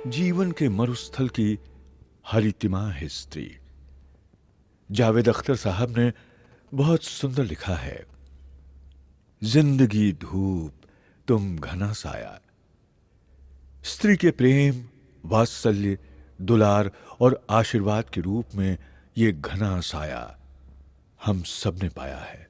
जीवन के मरुस्थल की हरितिमा है स्त्री। जावेद अख्तर साहब ने बहुत सुंदर लिखा है, जिंदगी धूप तुम घना साया। स्त्री के प्रेम, वात्सल्य, दुलार और आशीर्वाद के रूप में ये घना साया हम सबने पाया है।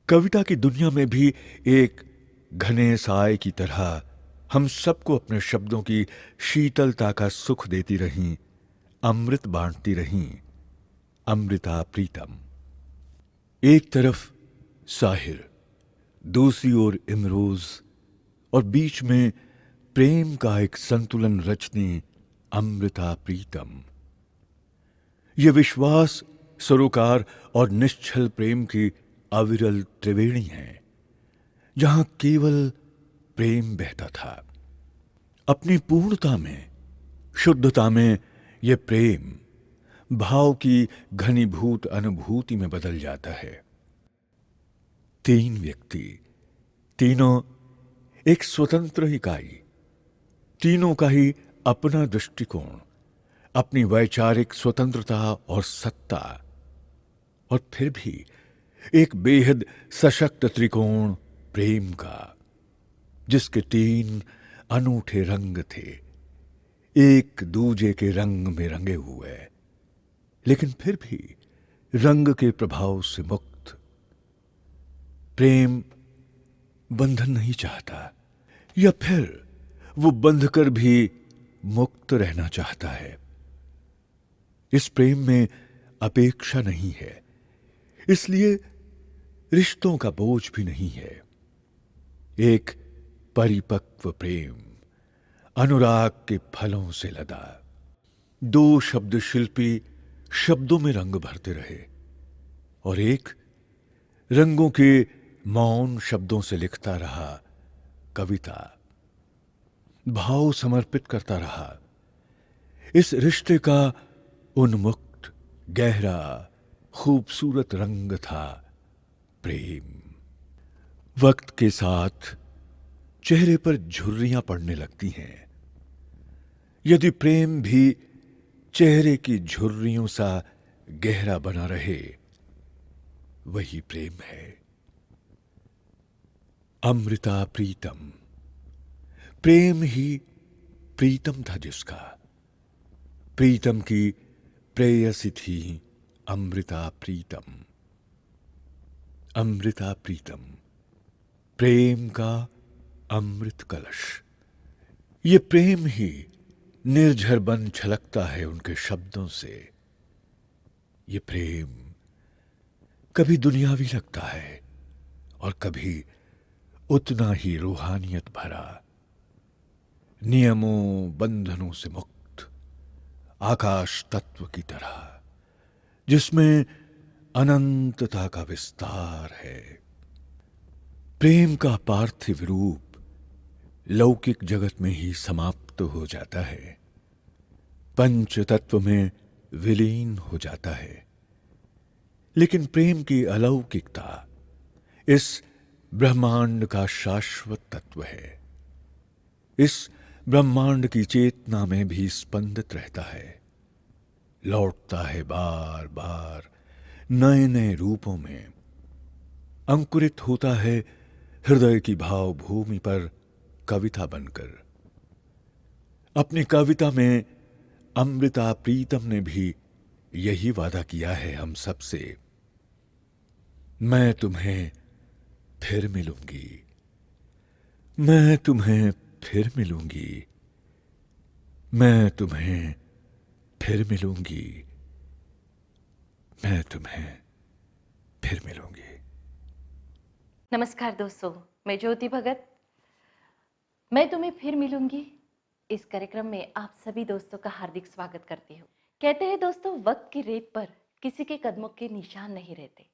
कविता की दुनिया में भी एक घने साए की तरह हम सबको अपने शब्दों की शीतलता का सुख देती रहीं, अमृत बांटती रहीं, अमृता प्रीतम। एक तरफ साहिर, दूसरी ओर इमरोज और बीच में प्रेम का एक संतुलन रचने अमृता प्रीतम। यह विश्वास, सरोकार और निश्चल प्रेम की अविरल त्रिवेणी है, जहां केवल प्रेम बहता था। अपनी पूर्णता में, शुद्धता में यह प्रेम भाव की घनीभूत अनुभूति में बदल जाता है। तीन व्यक्ति, तीनों एक स्वतंत्र इकाई, तीनों का ही अपना दृष्टिकोण, अपनी वैचारिक स्वतंत्रता और सत्ता, और फिर भी एक बेहद सशक्त त्रिकोण प्रेम का, जिसके तीन अनूठे रंग थे, एक दूजे के रंग में रंगे हुए, लेकिन फिर भी रंग के प्रभाव से मुक्त। प्रेम बंधन नहीं चाहता, या फिर वो बंधकर भी मुक्त रहना चाहता है। इस प्रेम में अपेक्षा नहीं है, इसलिए रिश्तों का बोझ भी नहीं है। एक परिपक्व प्रेम, अनुराग के फलों से लदा। दो शब्द शिल्पी शब्दों में रंग भरते रहे, और एक रंगों के मौन शब्दों से लिखता रहा कविता, भाव समर्पित करता रहा। इस रिश्ते का उन्मुक्त, गहरा, खूबसूरत रंग था प्रेम। वक्त के साथ चेहरे पर झुर्रियां पड़ने लगती हैं। यदि प्रेम भी चेहरे की झुर्रियों सा गहरा बना रहे, वही प्रेम है। अमृता प्रीतम, प्रेम ही प्रीतम था जिसका। प्रीतम की प्रेयसी थी अमृता प्रीतम। अमृता प्रीतम, प्रेम का अमृत कलश। ये प्रेम ही निर्झर बन छलकता है उनके शब्दों से। ये प्रेम कभी दुनियावी लगता है और कभी उतना ही रूहानियत भरा, नियमों बंधनों से मुक्त, आकाश तत्व की तरह, जिसमें अनंतता का विस्तार है। प्रेम का पार्थिव रूप लौकिक जगत में ही समाप्त हो जाता है, पंच तत्व में विलीन हो जाता है। लेकिन प्रेम की अलौकिकता इस ब्रह्मांड का शाश्वत तत्व है। इस ब्रह्मांड की चेतना में भी स्पंदित रहता है, लौटता है बार बार नए नए रूपों में, अंकुरित होता है हृदय की भाव भूमि पर कविता बनकर। अपनी कविता में अमृता प्रीतम ने भी यही वादा किया है हम सबसे, मैं तुम्हें फिर मिलूंगी, मैं तुम्हें फिर मिलूंगी, मैं तुम्हें फिर मिलूंगी, मैं तुम्हें फिर मिलूंगी। नमस्कार दोस्तों, मैं ज्योति भगत। मैं तुम्हें फिर मिलूंगी इस कार्यक्रम में आप सभी दोस्तों का हार्दिक स्वागत करती हूँ। कहते हैं दोस्तों, वक्त की रेत पर किसी के कदमों के निशान नहीं रहते,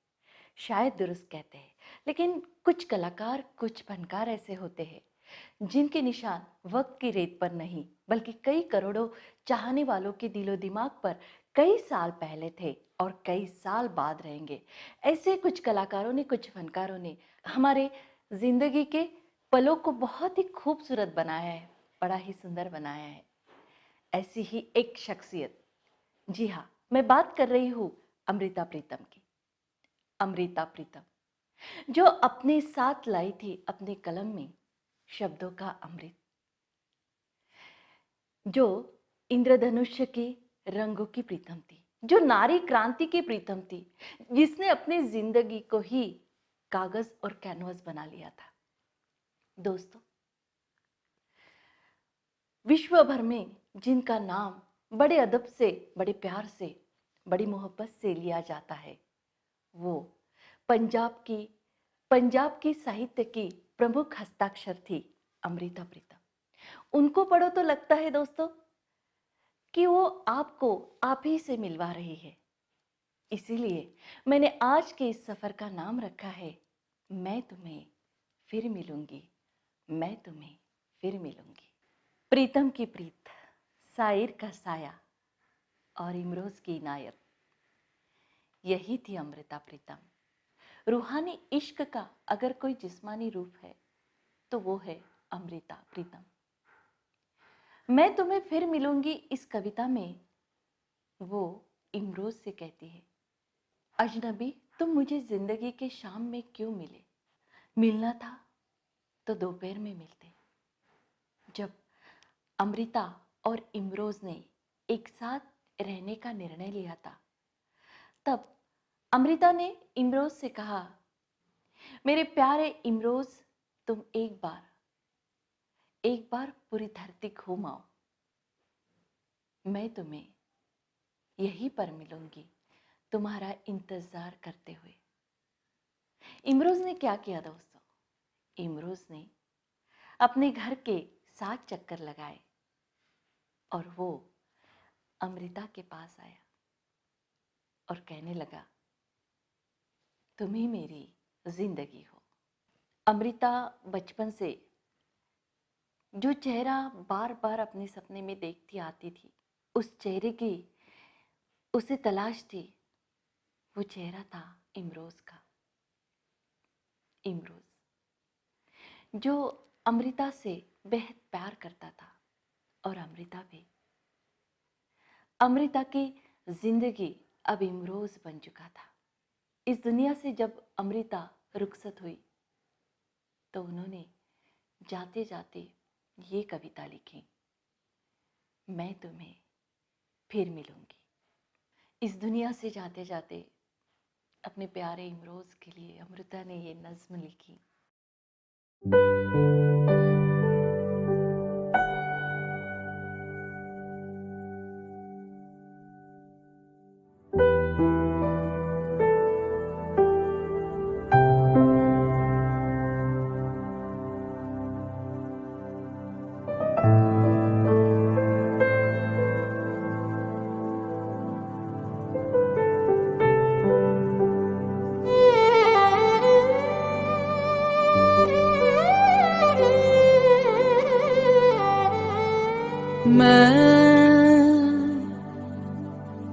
शायद दुरुस्त कहते हैं, लेकिन कुछ कलाकार, कुछ फनकार ऐसे होते हैं जिनके निशान वक्त की रेत पर नहीं बल्कि कई करोड़ों चाहने वालों के दिलो दिमाग पर कई साल पहले थे और कई साल बाद रहेंगे। ऐसे कुछ कलाकारों ने, कुछ फनकारों ने हमारे जिंदगी के पलों को बहुत ही खूबसूरत बनाया है बड़ा ही सुंदर बनाया है। ऐसी ही एक शख्सियत, जी हाँ, मैं बात कर रही हूँ अमृता प्रीतम की। अमृता प्रीतम, जो अपने साथ लाई थी अपने कलम में शब्दों का अमृत, जो इंद्रधनुष्य के रंगों की प्रीतम थी, जो नारी क्रांति की प्रीतम थी, जिसने अपनी जिंदगी को ही कागज और कैनवस बना लिया था। दोस्तों, विश्व भर में जिनका नाम बड़े अदब से, बड़े प्यार से, बड़ी मोहब्बत से लिया जाता है, वो पंजाब की साहित्य की प्रमुख हस्ताक्षर थी अमृता प्रीतम। उनको पढ़ो तो लगता है दोस्तों कि वो आपको आप ही से मिलवा रही है। इसीलिए मैंने आज के इस सफर का नाम रखा है, मैं तुम्हें फिर मिलूंगी, मैं तुम्हें फिर मिलूंगी। प्रीतम की प्रीत, शायर का साया और इमरोज की इनायत, यही थी अमृता प्रीतम। रूहानी इश्क का अगर कोई जिस्मानी रूप है तो वो है अमृता प्रीतम। मैं तुम्हें फिर मिलूंगी इस कविता में वो इमरोज से कहती है, अजनबी तुम मुझे जिंदगी के शाम में क्यों मिले, मिलना था तो दोपहर में मिलते। जब अमृता और इमरोज ने एक साथ रहने का निर्णय लिया था, तब अमृता ने इमरोज से कहा, मेरे प्यारे इमरोज, तुम एक बार पूरी धरती घूमाओ, मैं तुम्हें यहीं पर मिलूंगी तुम्हारा इंतजार करते हुए। इमरोज ने क्या किया दोस्तों? इमरोज ने अपने घर के 7 चक्कर लगाए और वो अमृता के पास आया और कहने लगा, तुम ही मेरी जिंदगी हो। अमृता बचपन से जो चेहरा बार बार अपने सपने में देखती आती थी, उस चेहरे की उसे तलाश थी। वो चेहरा था इमरोज का। इमरोज जो अमृता से बेहद प्यार करता था और अमृता भी। अमृता की जिंदगी अब इमरोज बन चुका था। इस दुनिया से जब अमृता रुखसत हुई तो उन्होंने जाते जाते ये कविता लिखी, मैं तुम्हें फिर मिलूंगी। इस दुनिया से जाते जाते अपने प्यारे इमरोज के लिए अमृता ने ये नज्म लिखी।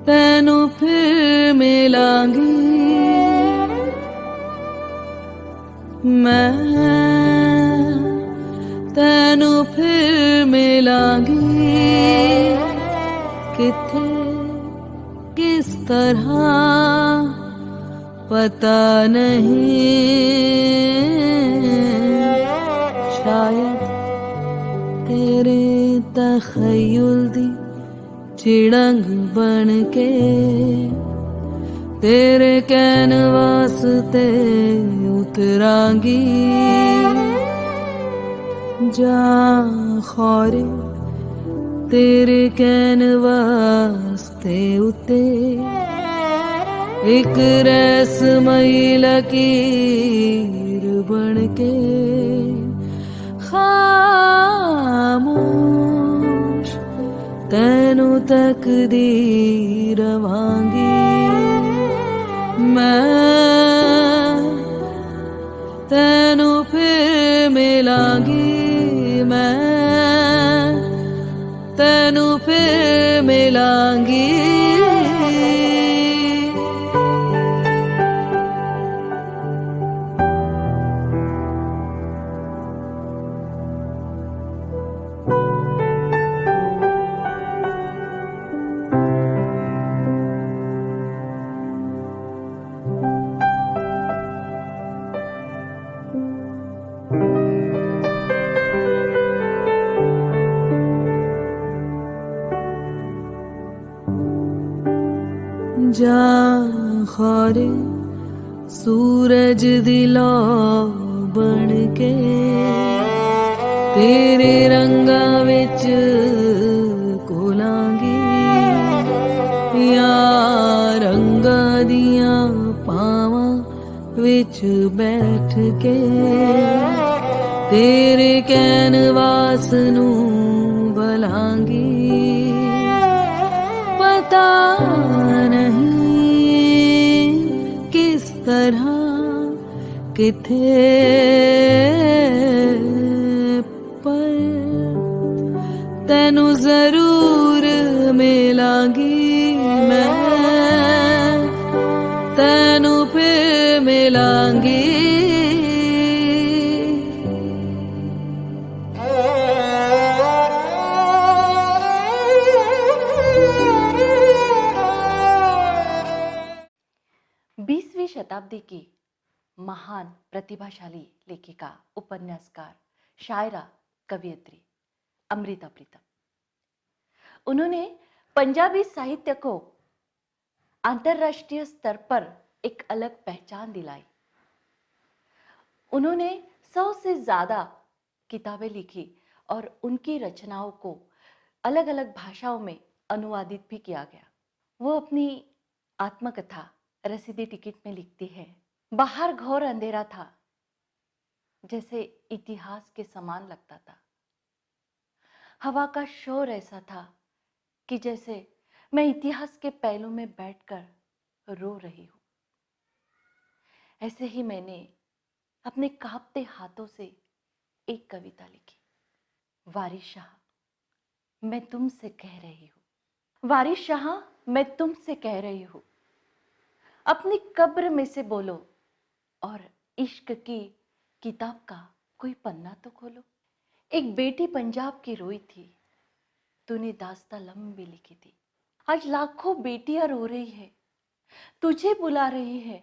तेनू फिर मिलांगी, मैं तेनू फिर मिलांगी, किथे किस तरह पता नहीं, शायद तेरे तखय्युल दी चिड़ंग बन के तेरे कैनवास ते उतरांगी, जा खौरे तेरे कैनवास ते उते एक रहस्यमयी लकीर बन के खामोश तेनू तकदीर रवांगी, मैं तेनू फिर मिलांगी, मैं तेनू फिर मिलांगी। जा खौरे सूरज दिलो बन के तेरे रंगा विच कोलांगी या रंगा दिया पावा विच बैठ के तेरे कैनवास नू बलांगी पता नहीं किस तरह किथे पर तेनू जरूर मिलांगी मैं तेनू फिर मिलांगी बीसवीं शताब्दी की महान प्रतिभाशाली लेखिका, उपन्यासकार, शायरा, कवियत्री अमृता प्रीतम। उन्होंने पंजाबी साहित्य को अंतर्राष्ट्रीय स्तर पर एक अलग पहचान दिलाई। उन्होंने 100 से ज्यादा किताबें लिखी और उनकी रचनाओं को अलग अलग भाषाओं में अनुवादित भी किया गया। वो अपनी आत्मकथा रसीदी टिकट में लिखती है, बाहर घोर अंधेरा था, जैसे इतिहास के समान लगता था। हवा का शोर ऐसा था कि जैसे मैं इतिहास के पहलू में बैठकर रो रही हूं। ऐसे ही मैंने अपने कांपते हाथों से एक कविता लिखी। वारिस शाह, मैं तुमसे कह रही हूं, वारिस शाह, मैं तुमसे कह रही हूं, अपनी कब्र में से बोलो और इश्क की किताब का कोई पन्ना तो खोलो। एक बेटी पंजाब की रोई थी, तूने दास्तां लंबी लिखी थी। आज लाखों बेटियां रो रही है, तुझे बुला रही है,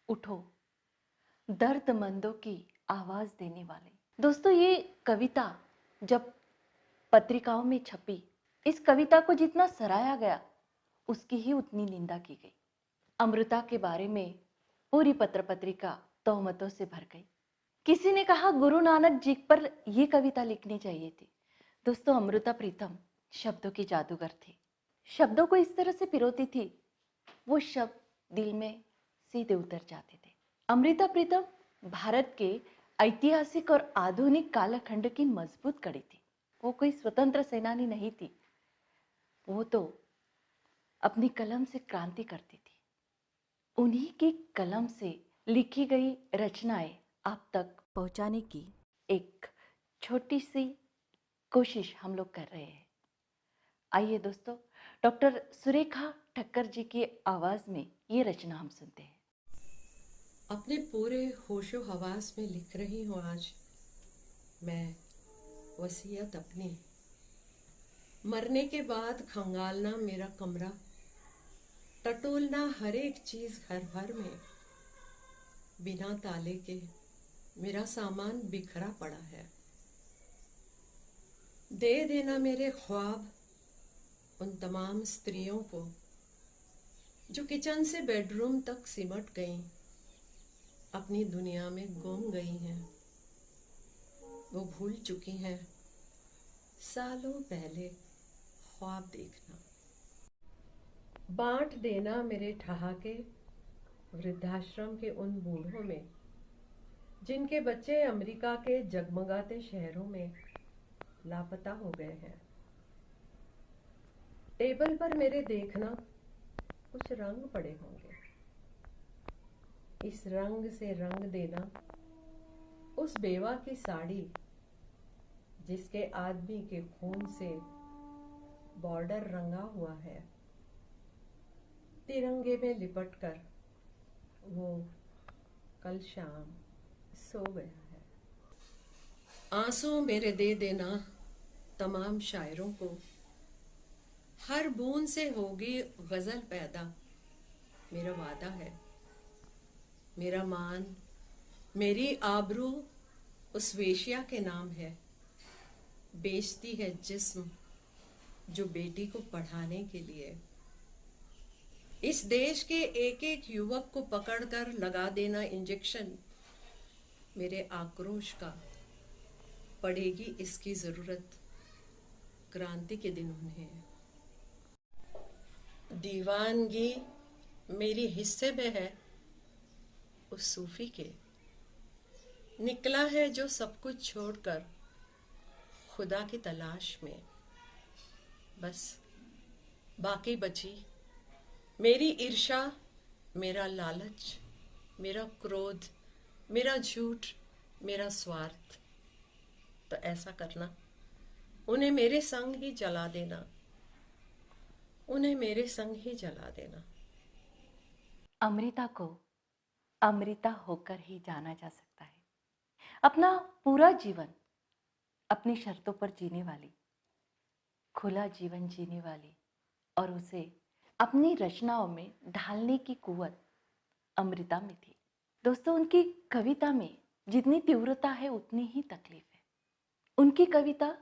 उठो दर्दमंदों की आवाज देने वाले। दोस्तों, ये कविता जब पत्रिकाओं में छपी, इस कविता को जितना सराहा गया उसकी ही उतनी निंदा की गई। अमृता के बारे में पूरी पत्र पत्रिका तोहमतों से भर गई। किसी ने कहा गुरु नानक जी पर यह कविता लिखनी चाहिए थी। दोस्तों, अमृता प्रीतम शब्दों की जादूगर थी। शब्दों को इस तरह से पिरोती थी, वो शब्द दिल में सीधे उतर जाते थे। अमृता प्रीतम भारत के ऐतिहासिक और आधुनिक कालखंड की मजबूत कड़ी थी। वो कोई स्वतंत्र सेनानी नहीं थी, वो तो अपनी कलम से क्रांति करती थी। उन्हीं की कलम से लिखी गई रचनाएं आप तक पहुंचाने की एक छोटी सी कोशिश हम लोग कर रहे हैं। आइए दोस्तों, डॉक्टर सुरेखा ठक्कर जी की आवाज में ये रचना हम सुनते हैं। अपने पूरे होशो हवास में लिख रही हूँ आज मैं वसीयत अपनी। मरने के बाद खंगालना मेरा कमरा, टटोलना हर एक चीज घर भर में, बिना ताले के मेरा सामान बिखरा पड़ा है। दे देना मेरे ख्वाब उन तमाम स्त्रियों को जो किचन से बेडरूम तक सिमट गईं, अपनी दुनिया में गुम गई हैं। वो भूल चुकी हैं सालों पहले ख्वाब देखना। बांट देना मेरे ठहाके वृद्धाश्रम के उन बूढ़ों में जिनके बच्चे अमेरिका के जगमगाते शहरों में लापता हो गए हैं। टेबल पर मेरे देखना कुछ रंग पड़े होंगे, इस रंग से रंग देना उस बेवा की साड़ी जिसके आदमी के खून से बॉर्डर रंगा हुआ है। तिरंगे में लिपट कर वो कल शाम सो गया है। आंसू मेरे दे देना तमाम शायरों को, हर बूंद से होगी गजल पैदा, मेरा वादा है। मेरा मान, मेरी आबरू उस वेश्या के नाम है, बेचती है जिस्म जो बेटी को पढ़ाने के लिए। इस देश के एक एक युवक को पकड़कर लगा देना इंजेक्शन मेरे आक्रोश का पड़ेगी इसकी जरूरत क्रांति के दिन उन्हें। दीवानगी मेरी हिस्से में है उस सूफी के, निकला है जो सब कुछ छोड़कर खुदा की तलाश में। बस बाकी बची मेरी ईर्ष्या, मेरा लालच, मेरा क्रोध, मेरा झूठ, मेरा स्वार्थ। तो ऐसा करना, उन्हें मेरे संग ही जला देना, उन्हें मेरे संग ही जला देना। अमृता को अमृता होकर ही जाना जा सकता है। अपना पूरा जीवन अपनी शर्तों पर जीने वाली, खुला जीवन जीने वाली और उसे अपनी रचनाओं में ढालने की कुव्वत अमृता में थी। दोस्तों, उनकी कविता में जितनी तीव्रता है उतनी ही तकलीफ है। उनकी कविता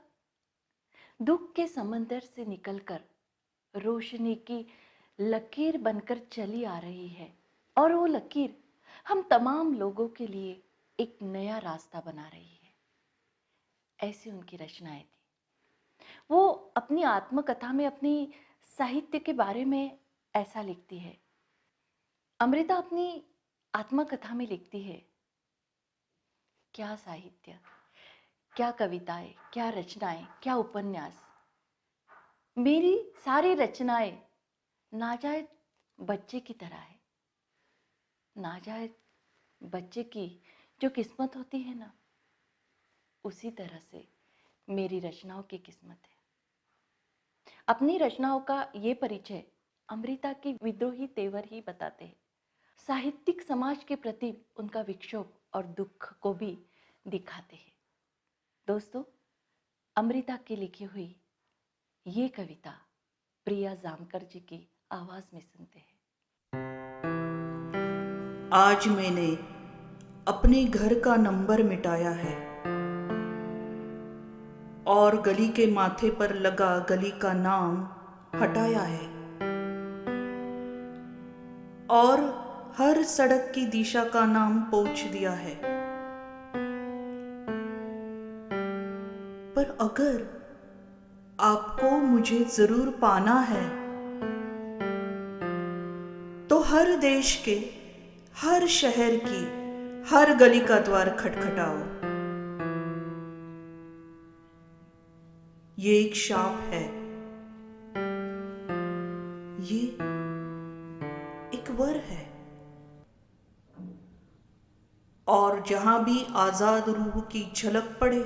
दुख के समंदर से निकलकर रोशनी की लकीर बनकर चली आ रही है और वो लकीर हम तमाम लोगों के लिए एक नया रास्ता बना रही है। ऐसी उनकी रचनाएं थी। वो अपनी आत्मकथा में अपनी साहित्य के बारे में ऐसा लिखती है। अमृता अपनी आत्मकथा में लिखती है, क्या साहित्य, क्या कविताएं, क्या रचनाएं, क्या उपन्यास। मेरी सारी रचनाएं नाजायज बच्चे की तरह है। नाजायज बच्चे की जो किस्मत होती है ना, उसी तरह से मेरी रचनाओं की किस्मत है। अपनी रचनाओं का ये परिचय अमृता के विद्रोही तेवर ही बताते हैं। साहित्यिक समाज के प्रति उनका विक्षोभ और दुख को भी दिखाते हैं। दोस्तों, अमृता की लिखी हुई ये कविता प्रिया जामकर जी की आवाज में सुनते हैं। आज मैंने अपने घर का नंबर मिटाया है और गली के माथे पर लगा गली का नाम हटाया है और हर सड़क की दिशा का नाम पोंछ दिया है। पर अगर आपको मुझे जरूर पाना है तो हर देश के हर शहर की हर गली का द्वार खटखटाओ। ये एक शाप है, ये एक वर है और जहां भी आजाद रूह की झलक पड़े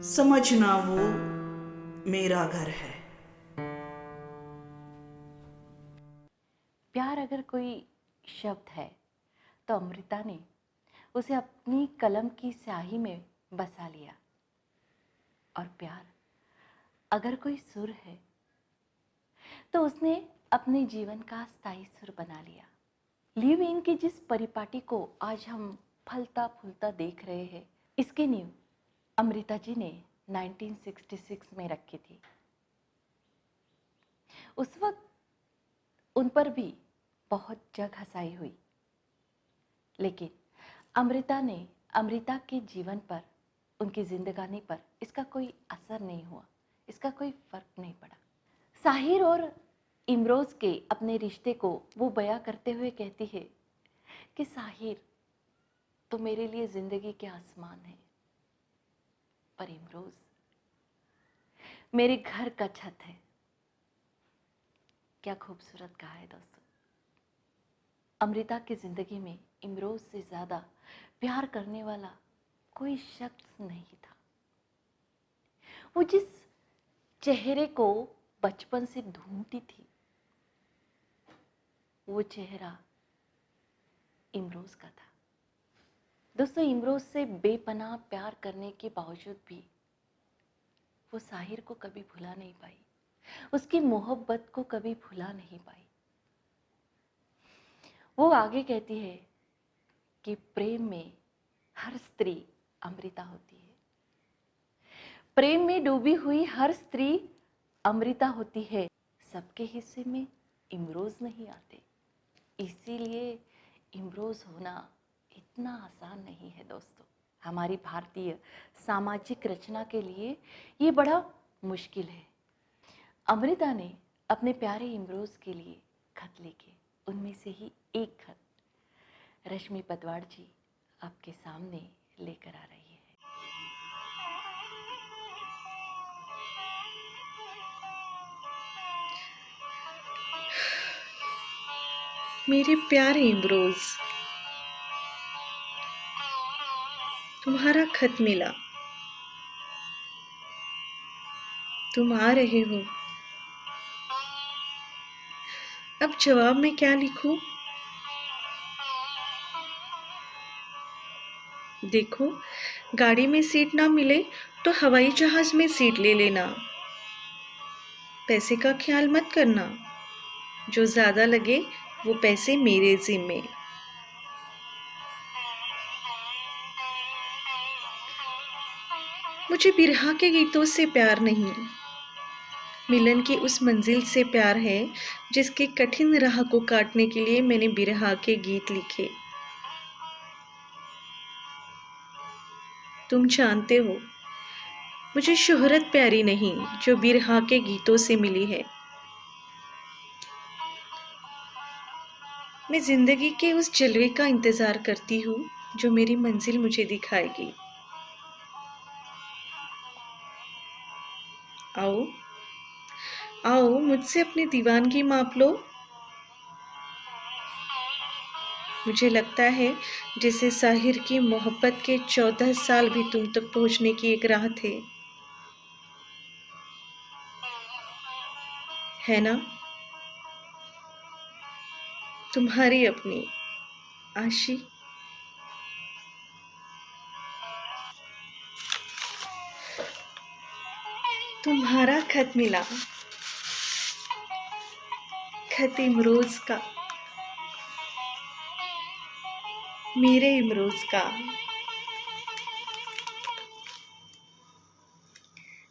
समझना वो मेरा घर है। प्यार अगर कोई शब्द है तो अमृता ने उसे अपनी कलम की स्याही में बसा लिया। और प्यार अगर कोई सुर है तो उसने अपने जीवन का स्थायी सुर बना लिया। लिव इन की जिस परिपाटी को आज हम फलता फूलता देख रहे हैं, इसकी नींव अमृता जी ने 1966 में रखी थी। उस वक्त उन पर भी बहुत जग हंसाई हुई, लेकिन अमृता के जीवन पर, उनकी जिंदगानी पर इसका कोई असर नहीं हुआ, इसका कोई फर्क नहीं पड़ा। साहिर और इमरोज के अपने रिश्ते को वो बयां करते हुए कहती है कि साहिर तो मेरे लिए जिंदगी के आसमान है, पर इमरोज मेरे घर का छत है। क्या खूबसूरत कहा है दोस्तों। अमृता की जिंदगी में इमरोज से ज्यादा प्यार करने वाला कोई शख्स नहीं था। वो जिस चेहरे को बचपन से ढूंढती थी, वो चेहरा इमरोज का था। दोस्तों, इमरोज से बेपनाह प्यार करने के बावजूद भी वो साहिर को कभी भुला नहीं पाई, उसकी मोहब्बत को कभी भुला नहीं पाई। वो आगे कहती है कि प्रेम में हर स्त्री अमृता होती है, प्रेम में डूबी हुई हर स्त्री अमृता होती है। सबके हिस्से में इमरोज़ नहीं आते, इसीलिए इमरोज़ होना इतना आसान नहीं है दोस्तों। हमारी भारतीय सामाजिक रचना के लिए ये बड़ा मुश्किल है। अमृता ने अपने प्यारे इमरोज़ के लिए खत लिखे, उनमें से ही एक खत रश्मि पतवाड़ जी आपके सामने लेकर आ रही है। मेरे प्यारे इमरोज, तुम्हारा खत मिला। तुम आ रहे हो। अब जवाब में क्या लिखूं? देखो, गाड़ी में सीट ना मिले तो हवाई जहाज में सीट ले लेना। पैसे का ख्याल मत करना, जो ज्यादा लगे वो पैसे मेरे जिम्मे। मुझे बिरहा के गीतों से प्यार नहीं, मिलन की उस मंजिल से प्यार है जिसके कठिन राह को काटने के लिए मैंने बिरहा के गीत लिखे। तुम जानते हो, मुझे शोहरत प्यारी नहीं जो बिरहा के गीतों से मिली है। मैं जिंदगी के उस जलवे का इंतजार करती हूँ जो मेरी मंजिल मुझे दिखाएगी। आओ आओ, मुझसे अपनी दीवानगी माप लो। मुझे लगता है जैसे साहिर की मोहब्बत के 14 साल भी तुम तक पहुंचने की एक राह थे, है ना? तुम्हारी अपनी आशी। तुम्हारा खत मिला, खत इमरोज का, मेरे इमरोज का।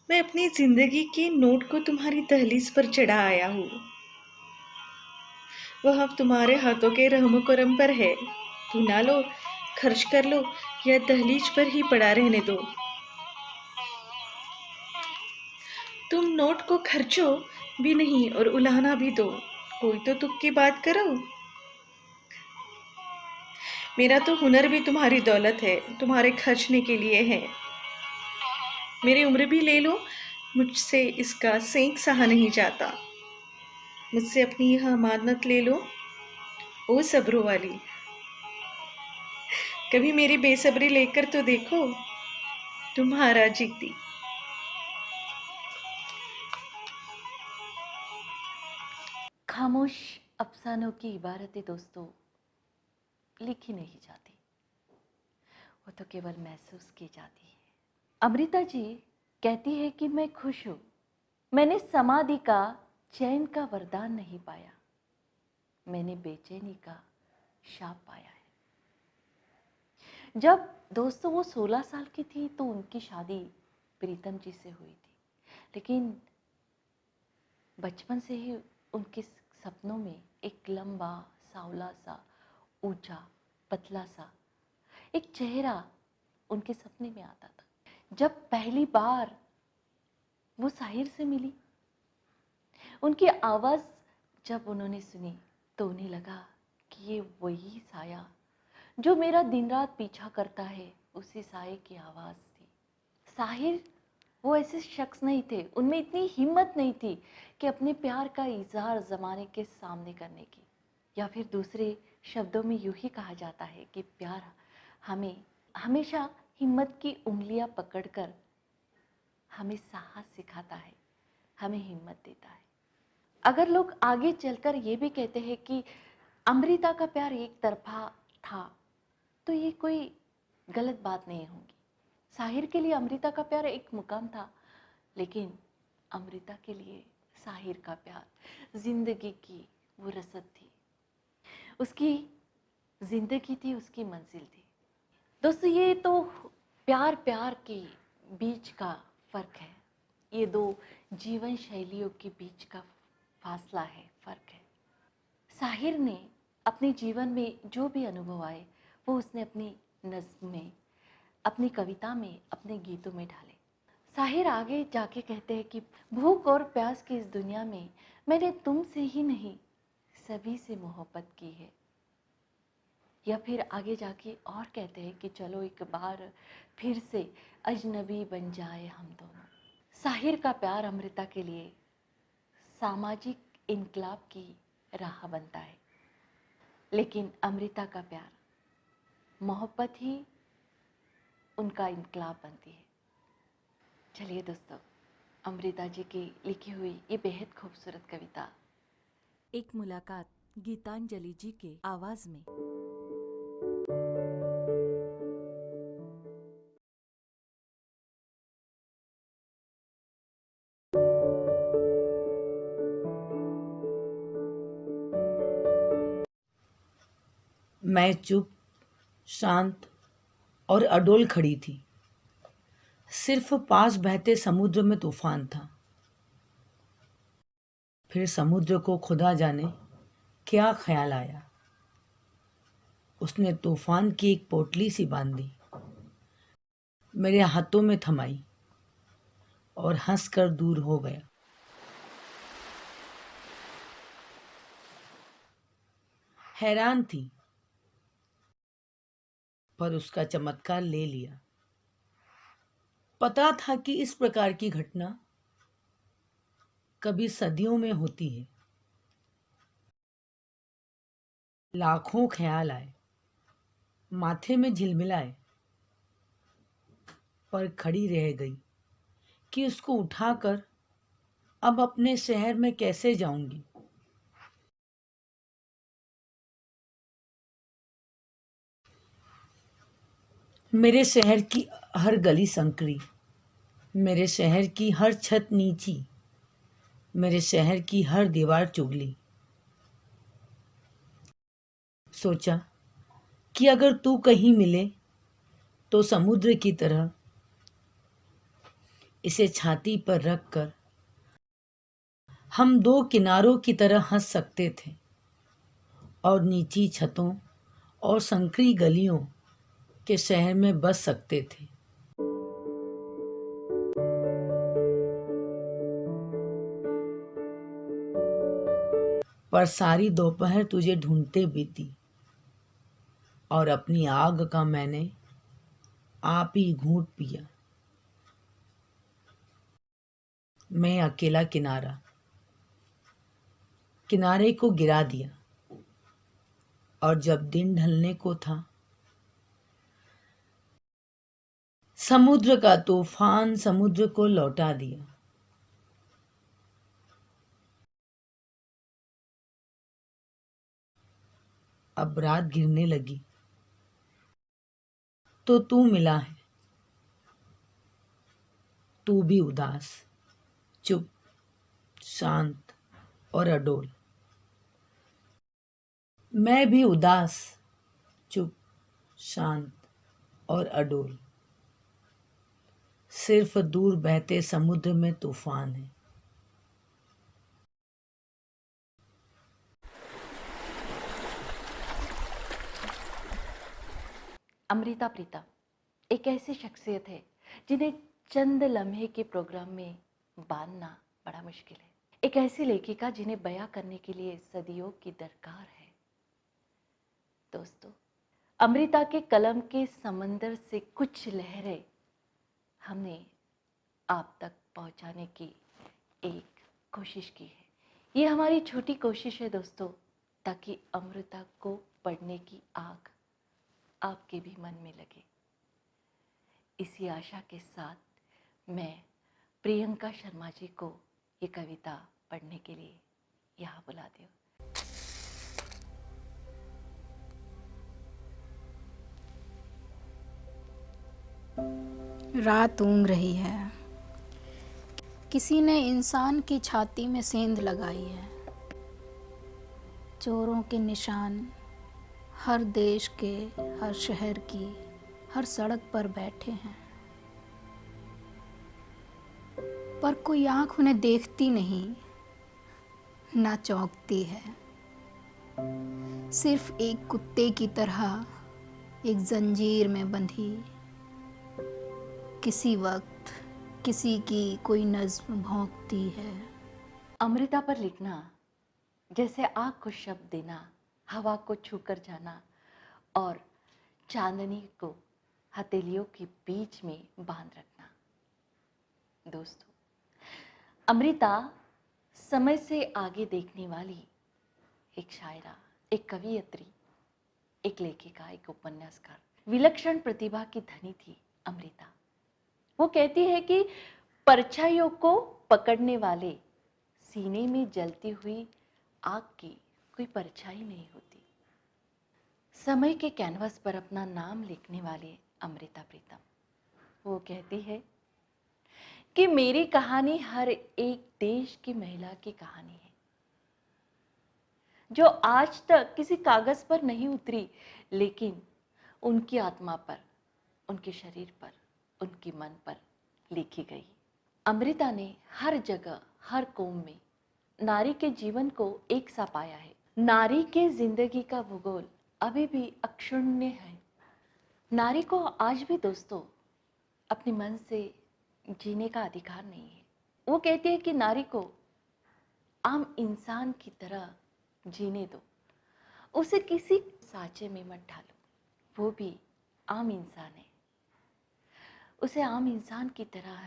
मैं अपनी जिंदगी के नोट को तुम्हारी दहलीज पर चढ़ा आया हूँ। वह अब तुम्हारे हाथों के रहमो करम पर है। भुना लो, खर्च कर लो या दहलीज पर ही पड़ा रहने दो। तुम नोट को खर्चो भी नहीं और उलाहना भी दो। कोई तो तुक की बात करो। मेरा तो हुनर भी तुम्हारी दौलत है, तुम्हारे खर्चने के लिए है। मेरी उम्र भी ले लो, मुझसे इसका सेंक सहा नहीं जाता। मुझसे अपनी यह अमानत ले लो, ओ सब्रों वाली। कभी मेरी बेसब्री लेकर तो देखो, तुम्हारा जिद्दी। खामोश अफसानों की इबारतें दोस्तों लिखी नहीं जाती, वो तो केवल महसूस की जाती है। अमृता जी कहती है कि मैं खुश हूँ, मैंने समाधि का चैन का वरदान नहीं पाया, मैंने बेचैनी का शाप पाया है। जब दोस्तों वो 16 साल की थी तो उनकी शादी प्रीतम जी से हुई थी, लेकिन बचपन से ही उनके सपनों में एक लंबा सांवला सा ऊंचा पतला सा एक चेहरा उनके सपने में आता था। जब पहली बार वो साहिर से मिली, उनकी आवाज़ जब उन्होंने सुनी तो उन्हें लगा कि ये वही साया जो मेरा दिन रात पीछा करता है, उसी साये की आवाज़ थी। साहिर वो ऐसे शख्स नहीं थे, उनमें इतनी हिम्मत नहीं थी कि अपने प्यार का इजहार ज़माने के सामने करने की, या फिर दूसरे शब्दों में यूँ ही कहा जाता है कि प्यार हमें हमेशा हिम्मत की उंगलियां पकड़कर हमें साहस सिखाता है, हमें हिम्मत देता है। अगर लोग आगे चलकर ये भी कहते हैं कि अमृता का प्यार एक तरफा था, तो ये कोई गलत बात नहीं होगी। साहिर के लिए अमृता का प्यार एक मुकाम था, लेकिन अमृता के लिए साहिर का प्यार जिंदगी की वो रसद थी, उसकी जिंदगी थी, उसकी मंजिल थी। दोस्तों ये तो प्यार के बीच का फ़र्क है, ये दो जीवन शैलियों के बीच का फासला है, फर्क है। साहिर ने अपने जीवन में जो भी अनुभव आए वो उसने अपनी नज्म में, अपनी कविता में, अपने गीतों में ढाले। साहिर आगे जाके कहते हैं कि भूख और प्यास की इस दुनिया में मैंने तुमसे ही नहीं सभी से मोहब्बत की है। या फिर आगे जाके और कहते हैं कि चलो एक बार फिर से अजनबी बन जाए हम दोनों। साहिर का प्यार अमृता के लिए सामाजिक इनकलाब की राह बनता है, लेकिन अमृता का प्यार, मोहब्बत ही उनका इनकलाब बनती है। चलिए दोस्तों, अमृता जी की लिखी हुई ये बेहद खूबसूरत कविता एक मुलाकात गीतांजलि जी के आवाज में। मैं चुप, शांत और अडोल खड़ी थी। सिर्फ पास बहते समुद्र में तूफान था। फिर समुद्र को खुदा जाने क्या ख्याल आया। उसने तूफान की एक पोटली सी बांधी, मेरे हाथों में थमाई और हंसकर दूर हो गया। हैरान थी, पर उसका चमत्कार ले लिया। पता था कि इस प्रकार की घटना कभी सदियों में होती है। लाखों ख्याल आए, माथे में झिलमिलाए, पर खड़ी रह गई कि उसको उठाकर अब अपने शहर में कैसे जाऊंगी। मेरे शहर की हर गली संकरी, मेरे शहर की हर छत नीची, मेरे शहर की हर दीवार चुगली। सोचा कि अगर तू कहीं मिले तो समुद्र की तरह इसे छाती पर रखकर हम दो किनारों की तरह हंस सकते थे और नीची छतों और संकरी गलियों के शहर में बस सकते थे। पर सारी दोपहर तुझे ढूंढते बीती और अपनी आग का मैंने आप ही घूंट पिया। मैं अकेला किनारा, किनारे को गिरा दिया और जब दिन ढलने को था, समुद्र का तूफान समुद्र को लौटा दिया। अब रात गिरने लगी तो तू मिला है। तू भी उदास, चुप, शांत और अडोल। मैं भी उदास, चुप, शांत और अडोल। सिर्फ दूर बहते समुद्र में तूफान है। अमृता प्रीतम एक ऐसी शख्सियत है जिन्हें चंद लम्हे के प्रोग्राम में बांधना बड़ा मुश्किल है। एक ऐसी लेखिका जिन्हें बयां करने के लिए सदियों की दरकार है। दोस्तों, अमृता के कलम के समंदर से कुछ लहरें हमने आप तक पहुंचाने की एक कोशिश की है। ये हमारी छोटी कोशिश है दोस्तों, ताकि अमृता को पढ़ने की आग आपके भी मन में लगे। इसी आशा के साथ मैं प्रियंका शर्मा जी को ये कविता पढ़ने के लिए यहाँ बुलाती हूँ। रात ऊँघ रही है, किसी ने इंसान की छाती में सेंध लगाई है। चोरों के निशान हर देश के, हर शहर की, हर सड़क पर बैठे हैं, पर कोई आँख उन्हें देखती नहीं, ना चौंकती है। सिर्फ एक कुत्ते की तरह एक जंजीर में बंधी, किसी वक्त किसी की कोई नज्म भौंकती है। अमृता पर लिखना जैसे आग को शब्द देना, हवा को छूकर जाना और चांदनी को हथेलियों के बीच में बांध रखना। दोस्तों, अमृता समय से आगे देखने वाली एक शायरा, एक कवियत्री, एक लेखिका, एक उपन्यासकार, विलक्षण प्रतिभा की धनी थी अमृता। वो कहती है कि परछाइयों को पकड़ने वाले सीने में जलती हुई आग की कोई परछाई नहीं होती। समय के कैनवस पर अपना नाम लिखने वाले अमृता प्रीतम, वो कहती है कि मेरी कहानी हर एक देश की महिला की कहानी है, जो आज तक किसी कागज पर नहीं उतरी, लेकिन उनकी आत्मा पर, उनके शरीर पर, उनके मन पर लिखी गई। अमृता ने हर जगह, हर कौम में नारी के जीवन को एक सा पाया है। नारी के जिंदगी का भूगोल अभी भी अक्षुण्य है। नारी को आज भी दोस्तों अपने मन से जीने का अधिकार नहीं है। वो कहती है कि नारी को आम इंसान की तरह जीने दो, उसे किसी साँचे में मत डालो, वो भी आम इंसान है, उसे आम इंसान की तरह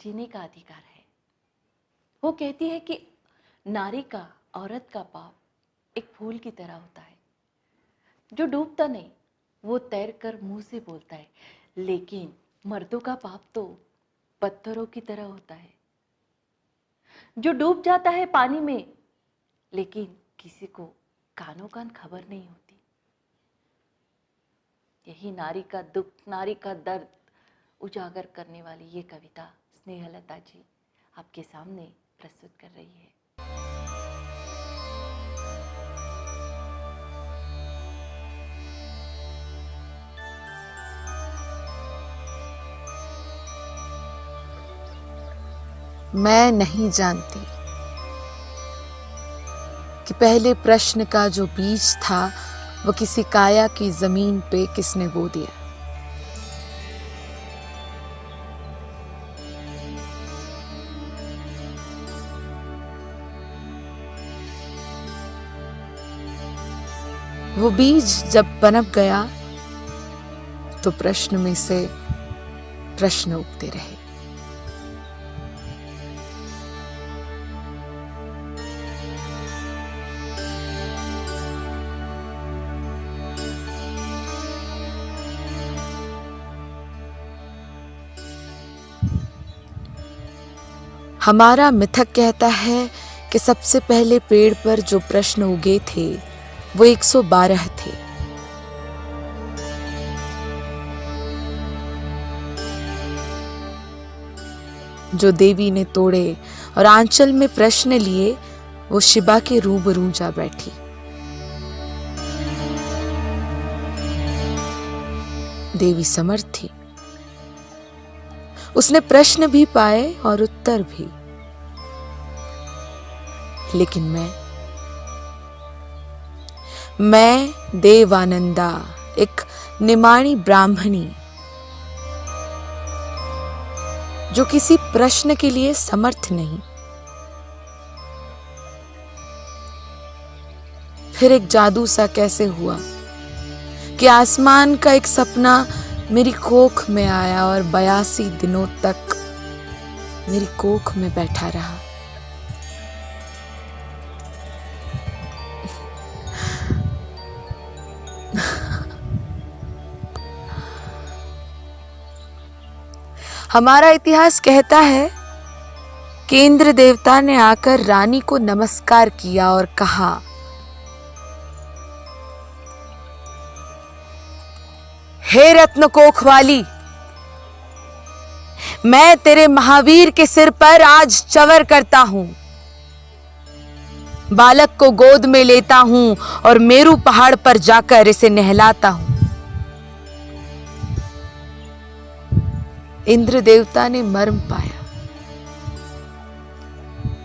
जीने का अधिकार है। वो कहती है कि नारी का, औरत का पाप एक फूल की तरह होता है, जो डूबता नहीं, वो तैरकर मुंह से बोलता है, लेकिन मर्दों का पाप तो पत्थरों की तरह होता है, जो डूब जाता है पानी में, लेकिन किसी को कानों कान खबर नहीं होती। यही नारी का दुख, नारी का दर्द उजागर करने वाली ये कविता स्नेहलता जी आपके सामने प्रस्तुत कर रही है। मैं नहीं जानती कि पहले प्रश्न का जो बीज था वो किसी काया की जमीन पे किसने बो दिया। वो बीज जब पनप गया तो प्रश्न में से प्रश्न उगते रहे। हमारा मिथक कहता है कि सबसे पहले पेड़ पर जो प्रश्न उगे थे वो 112 थे। जो देवी ने तोड़े और आंचल में प्रश्न लिए, वो शिबा के रूबरू जा बैठी। देवी समर्थ थी, उसने प्रश्न भी पाए और उत्तर भी। लेकिन मैं देवानंदा, एक निमाणी ब्राह्मणी जो किसी प्रश्न के लिए समर्थ नहीं। फिर एक जादू सा कैसे हुआ कि आसमान का एक सपना मेरी कोख में आया और 82 दिनों तक मेरी कोख में बैठा रहा। हमारा इतिहास कहता है कि इंद्र देवता ने आकर रानी को नमस्कार किया और कहा, हे रत्न कोख वाली, मैं तेरे महावीर के सिर पर आज चवर करता हूं। बालक को गोद में लेता हूं और मेरू पहाड़ पर जाकर इसे नहलाता हूं। इंद्र देवता ने मर्म पाया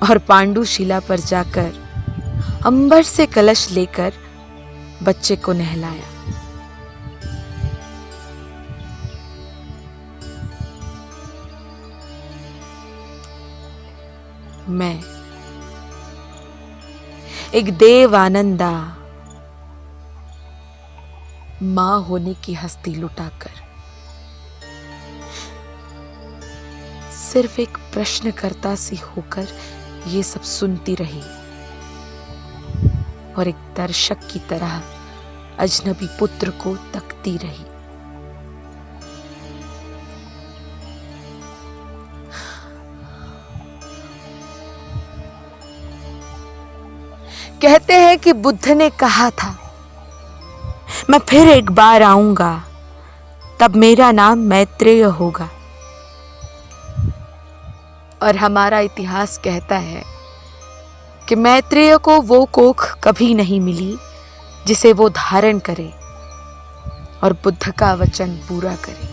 और पांडुशिला पर जाकर अंबर से कलश लेकर बच्चे को नहलाया। मैं एक देव आनंदा मां होने की हस्ती लुटाकर सिर्फ एक प्रश्नकर्ता सी होकर ये सब सुनती रही और एक दर्शक की तरह अजनबी पुत्र को तकती रही। कहते हैं कि बुद्ध ने कहा था, मैं फिर एक बार आऊंगा, तब मेरा नाम मैत्रेय होगा। और हमारा इतिहास कहता है कि मैत्रेय को वो कोख कभी नहीं मिली जिसे वो धारण करे और बुद्ध का वचन पूरा करे।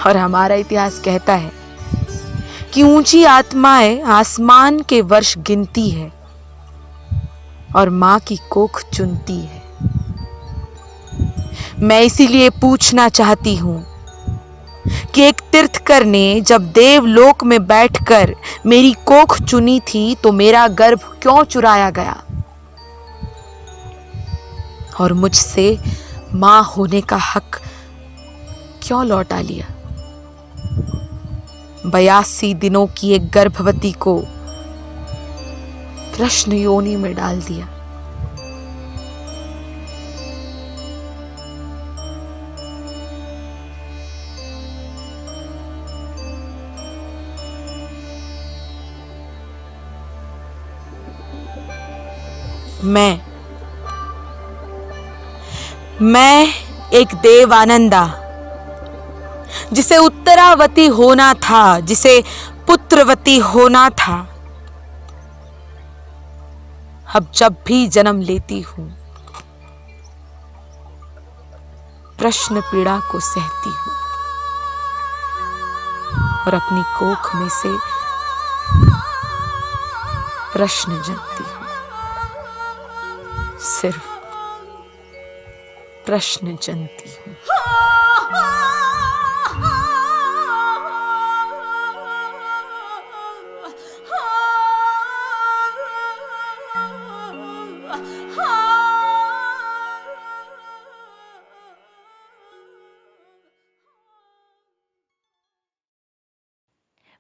और हमारा इतिहास कहता है कि ऊंची आत्माएं आसमान के वर्ष गिनती है और मां की कोख चुनती है। मैं इसीलिए पूछना चाहती हूं कि एक तीर्थकर ने जब देवलोक में बैठकर मेरी कोख चुनी थी तो मेरा गर्भ क्यों चुराया गया और मुझसे मां होने का हक क्यों लौटा लिया। 82 दिनों की एक गर्भवती को प्रश्न योनि में डाल दिया। मैं एक देवानंदा जिसे उत्तरावती होना था, जिसे पुत्रवती होना था, अब जब भी जन्म लेती हूं प्रश्न पीड़ा को सहती हूं और अपनी कोख में से प्रश्न जनती हूं, सिर्फ प्रश्न जनती हूं।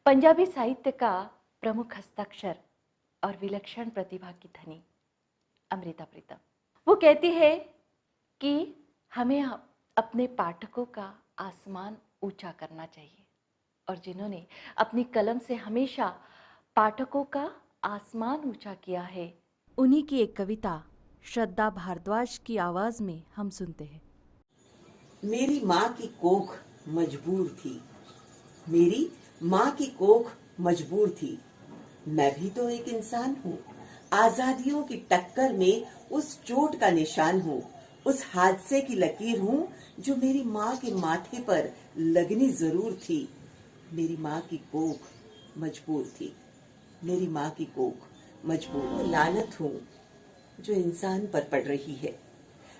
पंजाबी साहित्य का प्रमुख हस्ताक्षर और विलक्षण प्रतिभा की धनी अमृता प्रीतम। वो कहती है कि हमें अपने पाठकों का आसमान ऊंचा करना चाहिए, और जिन्होंने अपनी कलम से हमेशा पाठकों का आसमान ऊंचा किया है, उन्हीं की एक कविता श्रद्धा भारद्वाज की आवाज में हम सुनते हैं। मेरी माँ की कोख मजबूर थी, मेरी माँ की कोख मजबूर थी। मैं भी तो एक इंसान हूँ, आजादियों की टक्कर में उस चोट का निशान हूँ, उस हादसे की लकीर हूँ जो मेरी माँ के माथे पर लगनी जरूर थी। मेरी माँ की कोख मजबूर थी, मेरी माँ की कोख मजबूर। लानत हूँ जो इंसान पर पड़ रही है।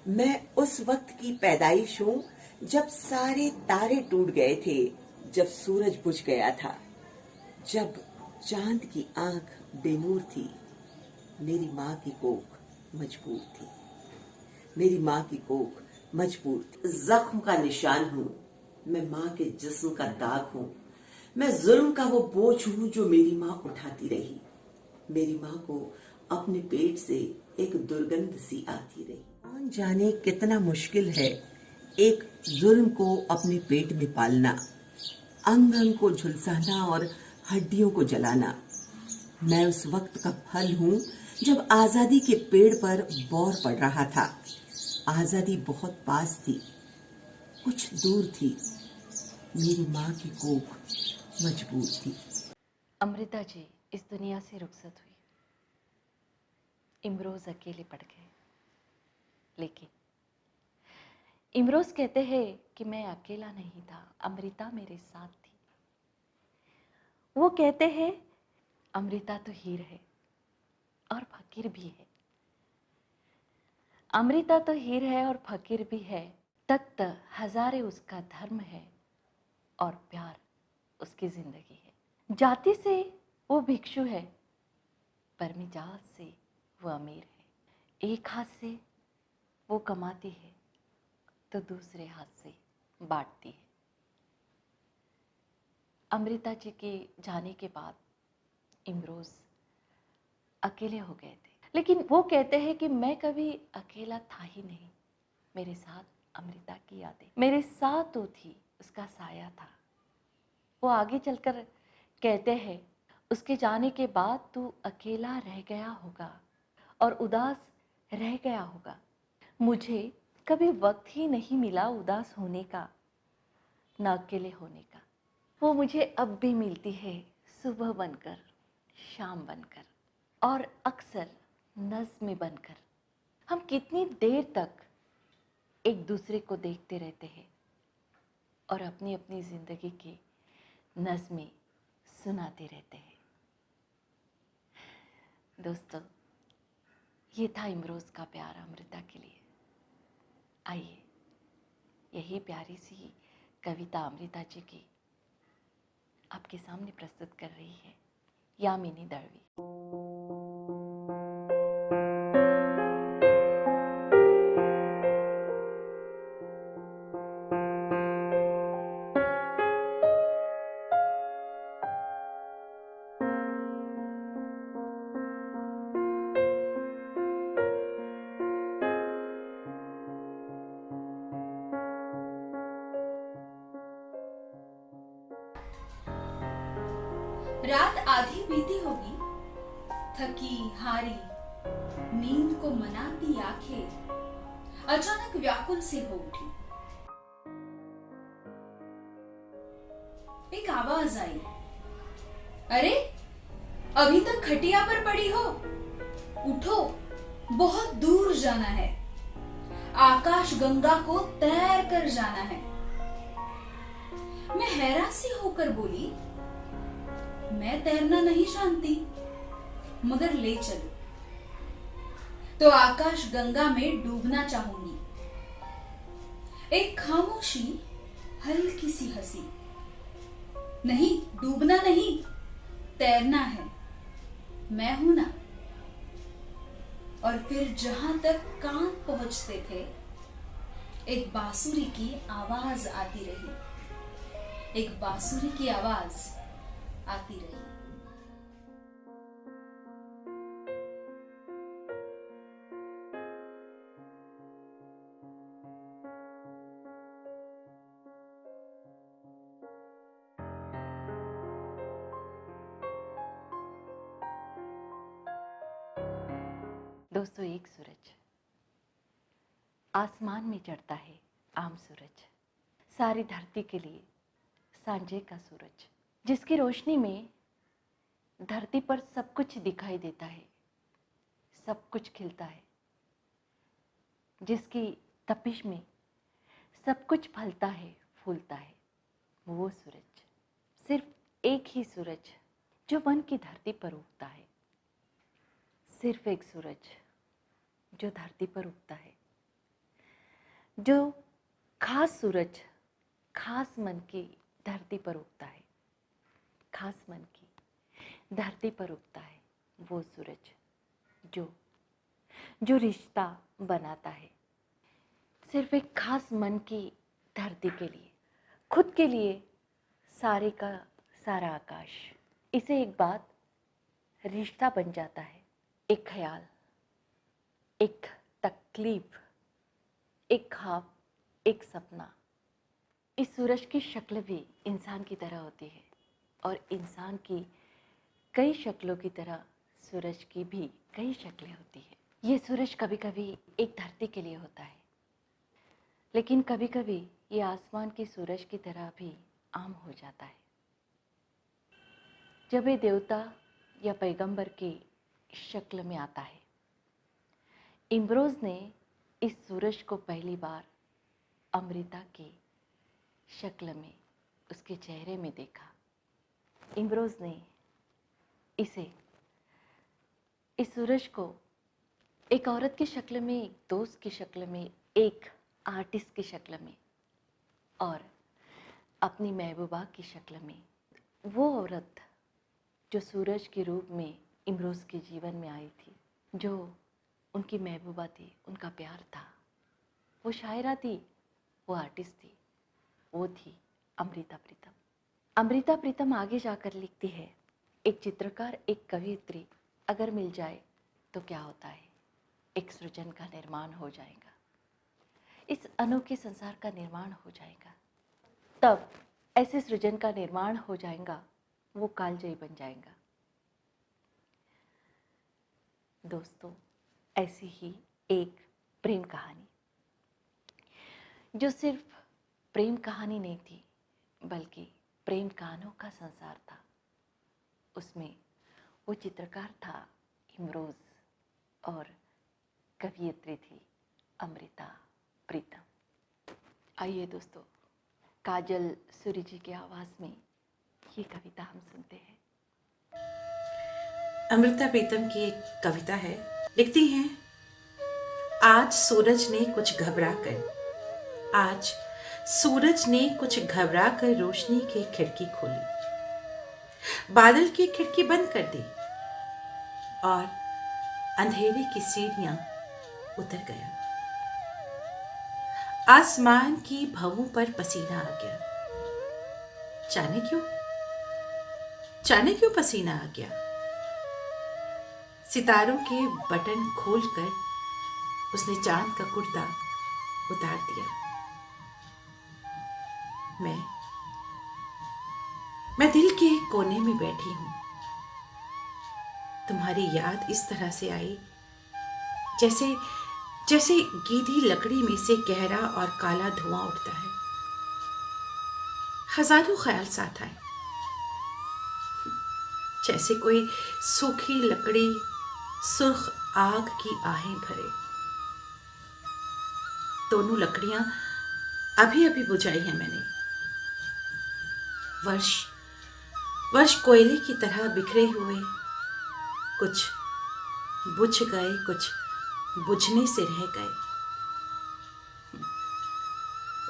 मैं उस वक्त की पैदाइश हूँ जब सारे तारे टूट गए थे, जब सूरज बुझ गया था, जब चांद की आंख बेनूर थी। मेरी माँ की कोख मजबूर थी, मेरी माँ की कोख मजबूर थी। जख्म का निशान हूँ, मैं माँ के जिस्म का दाग हूँ, मैं जुल्म का वो बोझ हूँ जो मेरी माँ उठाती रही। मेरी माँ को अपने पेट से एक दुर्गंध सी आती रही। कौन जाने कितना मुश्किल है एक जुल्म को अपने पेट में पालना, अंग अंग को झुलसाना और हड्डियों को जलाना। मैं उस वक्त का फल हूँ जब आजादी के पेड़ पर बौर पड़ रहा था। आजादी बहुत पास थी, कुछ दूर थी। मेरी माँ की कोख मजबूर थी। अमृता जी इस दुनिया से रुखसत हुई, इमरोज अकेले पड़ गए, लेकिन इमरोज कहते हैं कि मैं अकेला नहीं था, अमृता मेरे साथ थी। वो कहते हैं अमृता तो हीर है और फकीर भी है। अमृता तो हीर है और फकीर भी है, तख्त हजारे उसका धर्म है और प्यार उसकी जिंदगी है। जाति से वो भिक्षु है, पर मिजाज से वो अमीर है। एक हाथ से वो कमाती है तो दूसरे हाथ से बांटती है। अमृता जी के जाने के बाद इमरोज अकेले हो गए थे, लेकिन वो कहते हैं कि मैं कभी अकेला था ही नहीं। मेरे साथ अमृता की यादें, मेरे साथ तो थी, उसका साया था। वो आगे चलकर कहते हैं उसके जाने के बाद तू अकेला रह गया होगा और उदास रह गया होगा। मुझे कभी वक्त ही नहीं मिला उदास होने का, न अकेले होने का। वो मुझे अब भी मिलती है, सुबह बनकर, शाम बनकर और अक्सर नज़्म बनकर। हम कितनी देर तक एक दूसरे को देखते रहते हैं और अपनी अपनी ज़िंदगी की नज़्में सुनाते रहते हैं। दोस्तों, ये था इमरोज़ का प्यार अमृता के लिए। आइए, यही प्यारी सी कविता अमृता जी की आपके सामने प्रस्तुत कर रही है यामिनी दळवी। रात आधी बीती होगी, थकी हारी नींद को मनाती आंखें अचानक व्याकुल से हो उठी। एक आवाज आई, अरे अभी तक खटिया पर पड़ी हो, उठो, बहुत दूर जाना है, आकाश गंगा को तैर कर जाना है। मैं हैरान सी होकर बोली, मैं तैरना नहीं जानती, मगर ले चलो। तो आकाश गंगा में डूबना चाहूंगी। एक खामोशी, हल्की सी हंसी, नहीं डूबना नहीं, तैरना है, मैं हूं ना। और फिर जहां तक कान पहुंचते थे, एक बांसुरी की आवाज आती रही, एक बांसुरी की आवाज आती रही। दोस्तों, एक सूरज आसमान में चढ़ता है, आम सूरज, सारी धरती के लिए सांझे का सूरज, जिसकी रोशनी में धरती पर सब कुछ दिखाई देता है, सब कुछ खिलता है, जिसकी तपिश में सब कुछ फलता है, फूलता है। वो सूरज, सिर्फ एक ही सूरज जो मन की धरती पर उगता है, सिर्फ एक सूरज जो धरती पर उगता है, जो खास सूरज खास मन की धरती पर उगता है, खास मन की धरती पर उगता है। वो सूरज जो रिश्ता बनाता है, सिर्फ एक खास मन की धरती के लिए, खुद के लिए सारे का सारा आकाश। इसे एक बात रिश्ता बन जाता है, एक ख्याल, एक तकलीफ, एक ख्वाब, एक सपना। इस सूरज की शक्ल भी इंसान की तरह होती है और इंसान की कई शक्लों की तरह सूरज की भी कई शक्लें होती है। ये सूरज कभी कभी एक धरती के लिए होता है, लेकिन कभी कभी ये आसमान की सूरज की तरह भी आम हो जाता है। जब ये देवता या पैगंबर की शक्ल में आता है। इमरोज ने इस सूरज को पहली बार अमृता की शक्ल में, उसके चेहरे में देखा। इमरोज ने इस सूरज को एक औरत की शक्ल में, एक दोस्त की शक्ल में, एक आर्टिस्ट की शक्ल में और अपनी महबूबा की शक्ल में, वो औरत जो सूरज के रूप में इमरोज के जीवन में आई थी, जो उनकी महबूबा थी, उनका प्यार था, वो शायरा थी, वो आर्टिस्ट थी, वो थी अमृता प्रीतम। अमृता प्रीतम आगे जाकर लिखती है, एक चित्रकार, एक कवियत्री अगर मिल जाए तो क्या होता है, एक सृजन का निर्माण हो जाएगा, इस अनोखे संसार का निर्माण हो जाएगा। तब ऐसे सृजन का निर्माण हो जाएगा, वो कालजयी बन जाएगा। दोस्तों, ऐसी ही एक प्रेम कहानी, जो सिर्फ प्रेम कहानी नहीं थी बल्कि प्रेम कहानों का संसार था, उसमें वो चित्रकार था इमरोज और कवियत्री थी अमृता प्रीतम। आइए दोस्तों, काजल सूरी जी की आवाज में ये कविता हम सुनते हैं। अमृता प्रीतम की एक कविता है। लिखती हैं, आज सूरज ने कुछ घबरा कर रोशनी की खिड़की खोली, बादल की खिड़की बंद कर दी और अंधेरे की सीढ़ियां उतर गया। आसमान की भवों पर पसीना आ गया। जाने क्यों पसीना आ गया। सितारों के बटन खोलकर उसने चांद का कुर्ता उतार दिया। मैं दिल के एक कोने में बैठी हूं। तुम्हारी याद इस तरह से आई जैसे गीली लकड़ी में से गहरा और काला धुआं उठता है। हजारों ख्याल साथ आए, जैसे कोई सूखी लकड़ी सुर्ख आग की आहें भरे। दोनों लकड़ियां अभी बुझाई है मैंने। वर्ष कोयले की तरह बिखरे हुए, कुछ बुझ गए, कुछ बुझने से रह गए।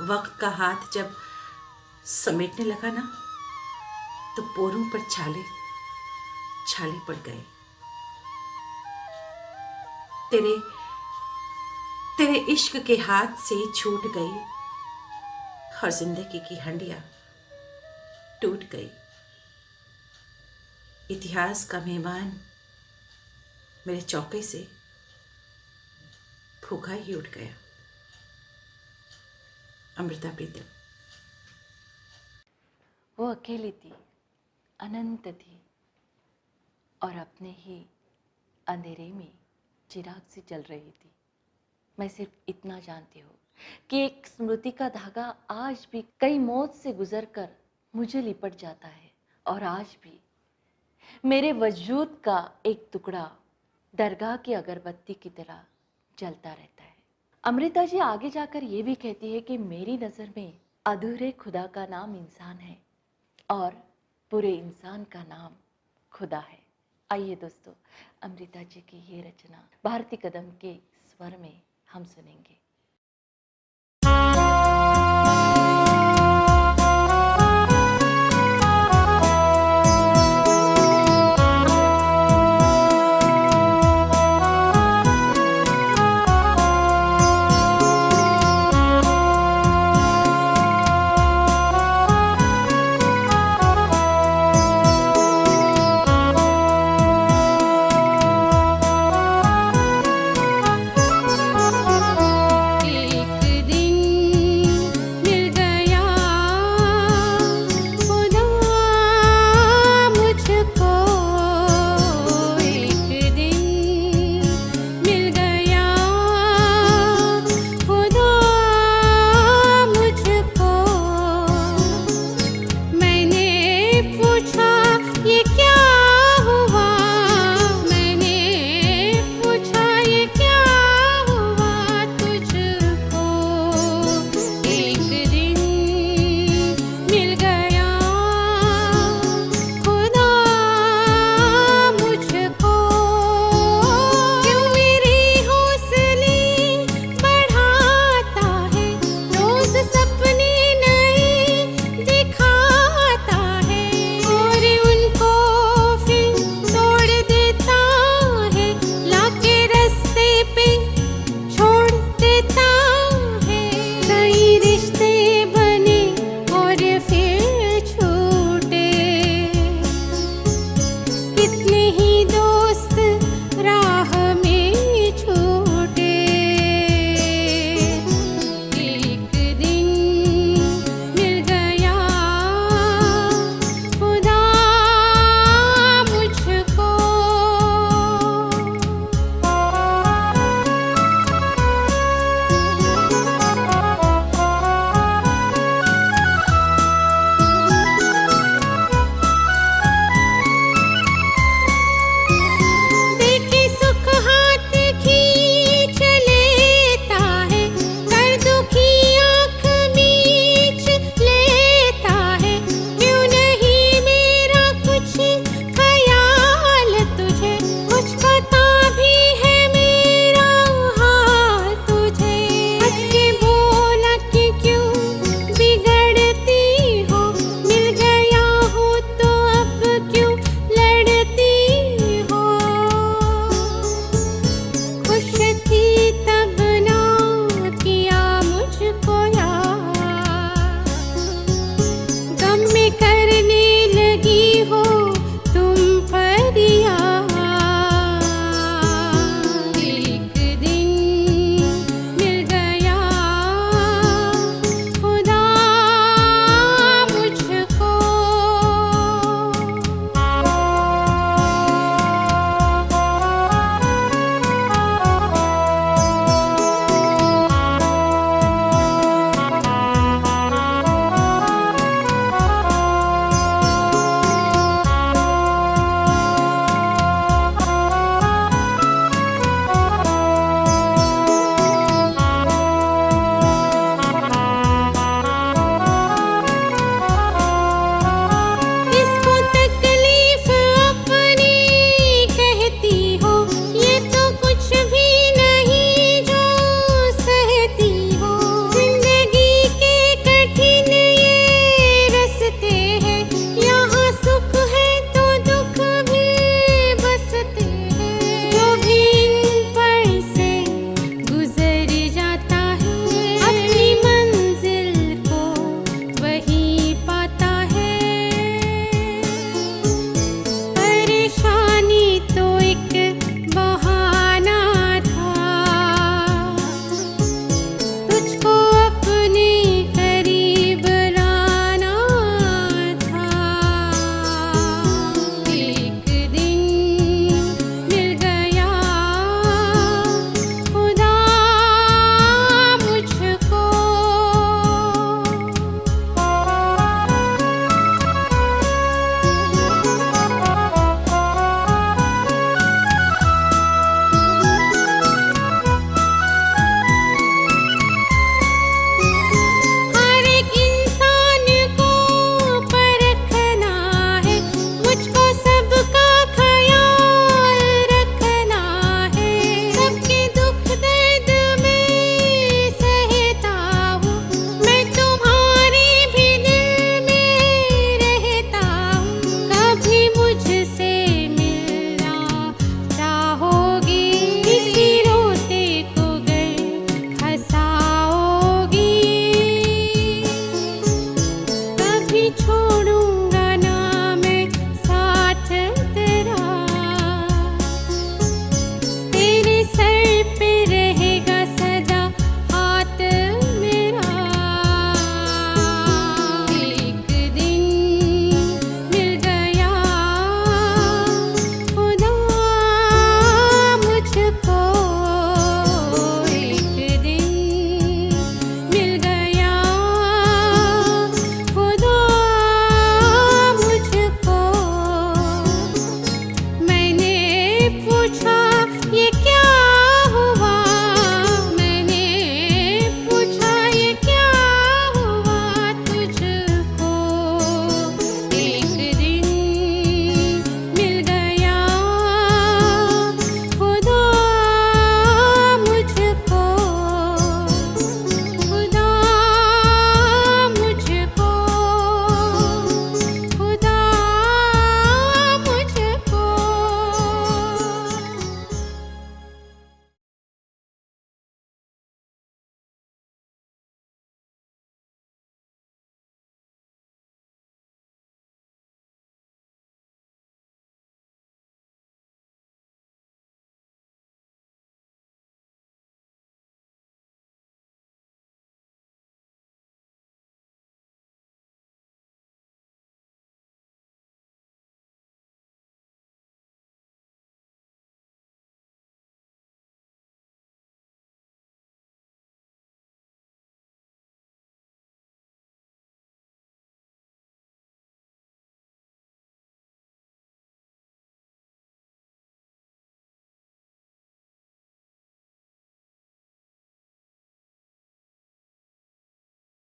वक्त का हाथ जब समेटने लगा ना, तो पोरों पर छाले पड़ गए। तेरे इश्क के हाथ से छूट गई और जिंदगी की हंडिया टूट गई। इतिहास का मेहमान मेरे चौके से भूखा ही उठ गया। अमृता प्रीतम। वो अकेली थी, अनंत थी और अपने ही अंधेरे में चिराग से जल रही थी। मैं सिर्फ इतना जानती हूँ कि एक स्मृति का धागा आज भी कई मौत से गुजरकर मुझे लिपट जाता है और आज भी मेरे वजूद का एक टुकड़ा दरगाह की अगरबत्ती की तरह जलता रहता है। अमृता जी आगे जाकर ये भी कहती है कि मेरी नज़र में अधूरे खुदा का नाम इंसान है और पूरे इंसान का नाम खुदा है। आइए दोस्तों, अमृता जी की ये रचना भारती कदम के स्वर में हम सुनेंगे।